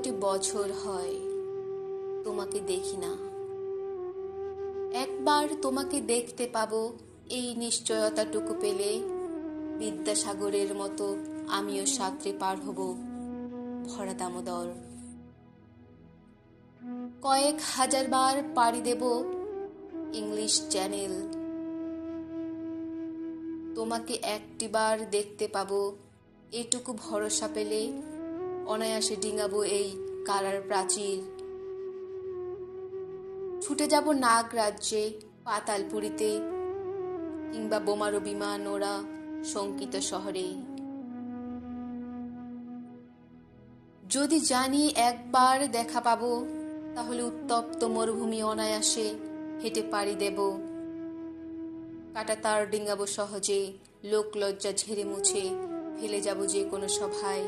কতটি বছর হয় তোমাকে দেখি না। একবার তোমাকে দেখতে পাবো এই নিশ্চয়তাটুকু পেলে বিদ্যাসাগরের মতো আমিও সাঁতরে পার হব ভরা দামোদর। কয়েক হাজার বার পাড়ি দেব ইংলিশ চ্যানেল, তোমাকে একটিবার দেখতে পাবো এটুকু ভরসা পেলে অনায়াসে ডিঙাবো এই কারার প্রাচীর। ছুটে যাব নাগ রাজ্যে, পাতালপুরীতে, কিংবা বোমারো বিমান ওরা শঙ্কিত শহরে। যদি জানি একবার দেখা পাবো, তাহলে উত্তপ্ত মরুভূমি অনায়াসে হেঁটে পাড়ি দেব। কাঁটাতার ডিঙাবো সহজে, লোক লজ্জা ঝেড়ে মুছে ফেলে যাব যে কোনো সভায়।